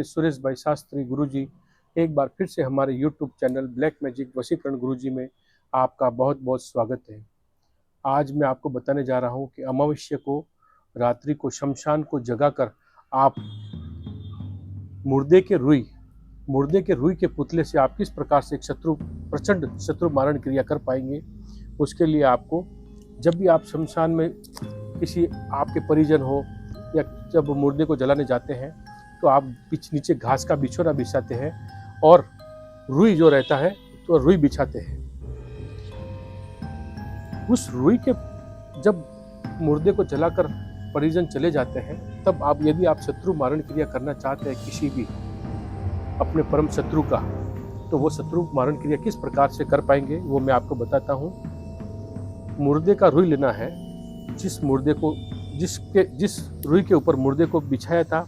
अपने सुरेश भाई शास्त्री गुरुजी एक बार फिर से हमारे यूट्यूब चैनल ब्लैक मैजिक वशीकरण गुरुजी में आपका बहुत बहुत स्वागत है। आज मैं आपको बताने जा रहा हूं कि अमावस्या को रात्रि को शमशान को जगाकर आप मुर्दे के रुई के पुतले से आप किस प्रकार से एक प्रचंड शत्रु मारण क्रिया कर पाएंगे। उसके लिए आपको जब भी आप शमशान में किसी आपके परिजन हो या जब मुर्दे को जलाने जाते हैं तो आप नीचे घास का बिछोना बिछाते हैं और रुई जो रहता है तो रुई बिछाते हैं। उस रुई के जब मुर्दे को जलाकर परिजन चले जाते हैं तब आप यदि आप शत्रु मारण क्रिया करना चाहते हैं किसी भी अपने परम शत्रु का, तो वो शत्रु मारण क्रिया किस प्रकार से कर पाएंगे वो मैं आपको बताता हूँ। मुर्दे का रुई लेना है, जिस रुई के ऊपर मुर्दे को बिछाया था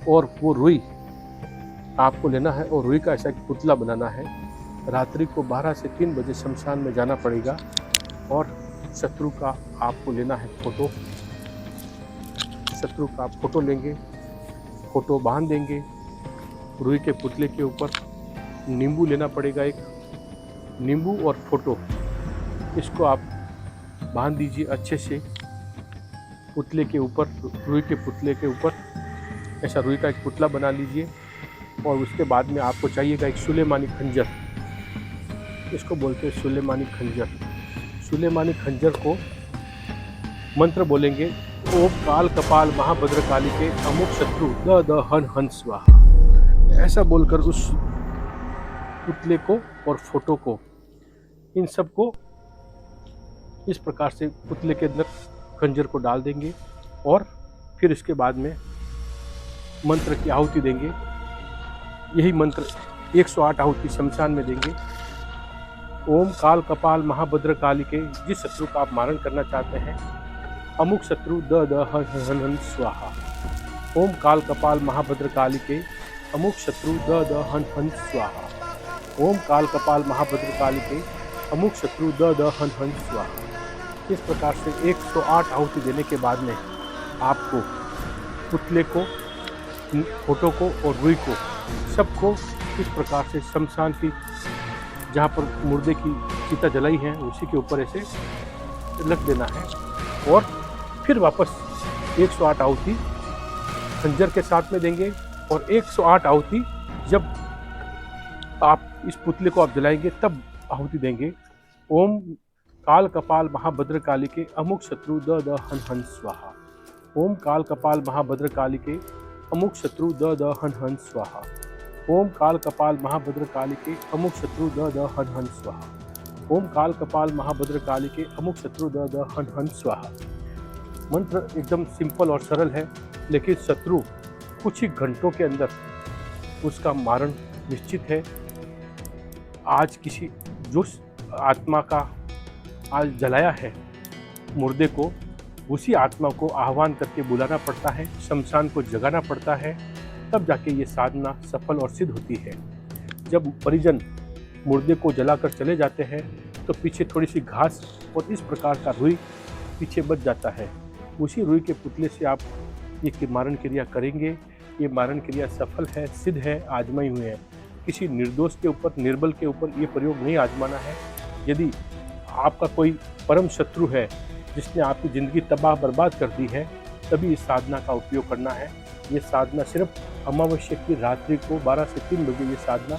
और वो रुई आपको लेना है और रुई का ऐसा एक पुतला बनाना है। रात्रि को 12 से 3 बजे शमशान में जाना पड़ेगा और शत्रु का आपको लेना है फोटो। शत्रु का आप फोटो लेंगे, फोटो बांध देंगे रुई के पुतले के ऊपर। नींबू लेना पड़ेगा, एक नींबू और फोटो, इसको आप बांध दीजिए अच्छे से पुतले के ऊपर, रुई के पुतले के ऊपर। ऐसा रुई का एक पुतला बना लीजिए और उसके बाद में आपको चाहिएगा एक सुलेमानी खंजर, इसको बोलते हैं सुलेमानी खंजर। सुलेमानी खंजर को मंत्र बोलेंगे, ओम काल कपाल महाभद्र काली के अमुक शत्रु द द हन हन स्वाहा। ऐसा बोलकर उस पुतले को और फोटो को, इन सब को इस प्रकार से पुतले के अंदर खंजर को डाल देंगे और फिर इसके बाद में मंत्र की आहुति देंगे। यही मंत्र 108 आहुति शमशान में देंगे। ओम काल कपाल महाभद्र काली के जिस शत्रु का आप मारण करना चाहते हैं, अमुक शत्रु द द हन हन हन स्वाहा। ओम काल कपाल महाभद्र काली के अमुक शत्रु द द हन हन स्वाहा। ओम काल कपाल महाभद्र काली के अमुक शत्रु द द हन हन स्वाहा। इस प्रकार से 108 आहुति देने के बाद में आपको पुतले को, फोटो को और रुई को, सबको इस प्रकार से शमशान की जहाँ पर मुर्दे की चिता जलाई है उसी के ऊपर ऐसे रख देना है और फिर वापस 108 आहुति खंजर के साथ में देंगे। और 108 आहुति जब आप इस पुतले को आप जलाएंगे तब आहुति देंगे। ओम काल कपाल महाभद्र काली के अमुक शत्रु द द हन हन स्वाहा। ओम काल कपाल महाभद्र काली के अमुक शत्रु द द हन हन स्वाहा। ओम काल कपाल महाभद्र काली के अमुक शत्रु द द हन हन स्वाहा। ओम काल कपाल महाभद्र काली के अमुक शत्रु द द हन हन स्वाहा। मंत्र एकदम सिंपल और सरल है, लेकिन शत्रु कुछ ही घंटों के अंदर उसका मारण निश्चित है। आज किसी जो आत्मा का आज जलाया है मुर्दे को, उसी आत्मा को आह्वान करके बुलाना पड़ता है, शमशान को जगाना पड़ता है, तब जाके ये साधना सफल और सिद्ध होती है। जब परिजन मुर्दे को जलाकर चले जाते हैं तो पीछे थोड़ी सी घास और इस प्रकार का रुई पीछे बच जाता है। उसी रुई के पुतले से आप ये मारण क्रिया करेंगे। ये मारण क्रिया सफल है, सिद्ध है, आजमाई हुई है। किसी निर्दोष के ऊपर, निर्बल के ऊपर ये प्रयोग नहीं आजमाना है। यदि आपका कोई परम शत्रु है जिसने आपकी ज़िंदगी तबाह बर्बाद कर दी है, तभी इस साधना का उपयोग करना है। ये साधना सिर्फ अमावस्या की रात्रि को 12 से 3 बजे ये साधना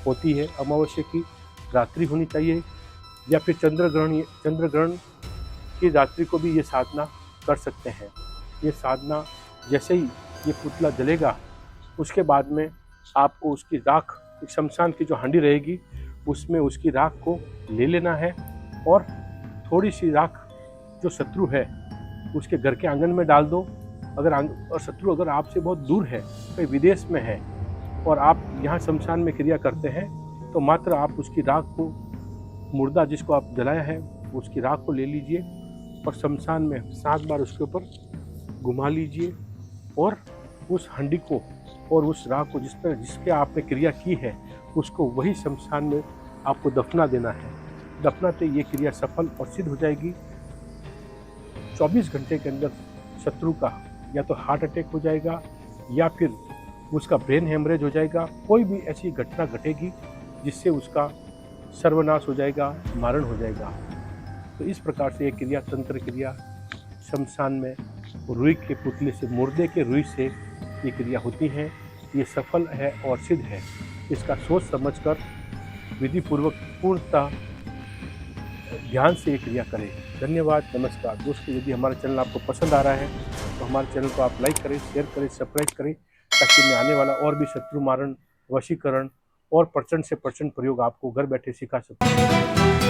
होती है। अमावस्या की रात्रि होनी चाहिए या फिर चंद्रग्रहण की रात्रि को भी ये साधना कर सकते हैं। ये साधना जैसे ही ये पुतला जलेगा उसके बाद में आपको उसकी राख, शमशान की जो हांडी रहेगी उसमें उसकी राख को ले लेना है और थोड़ी सी राख जो शत्रु है उसके घर के आंगन में डाल दो। और शत्रु अगर आपसे बहुत दूर है, कहीं विदेश में है और आप यहाँ शमशान में क्रिया करते हैं, तो मात्र आप उसकी राख को, मुर्दा जिसको आप जलाया है उसकी राख को ले लीजिए और शमशान में 7 बार उसके ऊपर घुमा लीजिए और उस हंडी को और उस राख को जिसके आपने क्रिया की है उसको वही शमशान में आपको दफना देना है। दफनाते ये क्रिया सफल और सिद्ध हो जाएगी। 24 घंटे के अंदर शत्रु का या तो हार्ट अटैक हो जाएगा या फिर उसका ब्रेन हेमरेज हो जाएगा, कोई भी ऐसी घटना घटेगी जिससे उसका सर्वनाश हो जाएगा, मारण हो जाएगा। तो इस प्रकार से एक क्रिया, तंत्र क्रिया शमशान में रुई के पुतले से, मुर्दे के रुई से ये क्रिया होती है। ये सफल है और सिद्ध है। इसका सोच समझकर विधि पूर्वक पूर्णतः ध्यान से ये क्रिया करें। धन्यवाद, नमस्कार दोस्तों। यदि हमारा चैनल आपको पसंद आ रहा है तो हमारे चैनल को आप लाइक करें, शेयर करें, सब्सक्राइब करें, ताकि मैं आने वाला और भी शत्रु मारण, वशीकरण और प्रचंड से प्रचंड प्रयोग आपको घर बैठे सिखा सकूँ।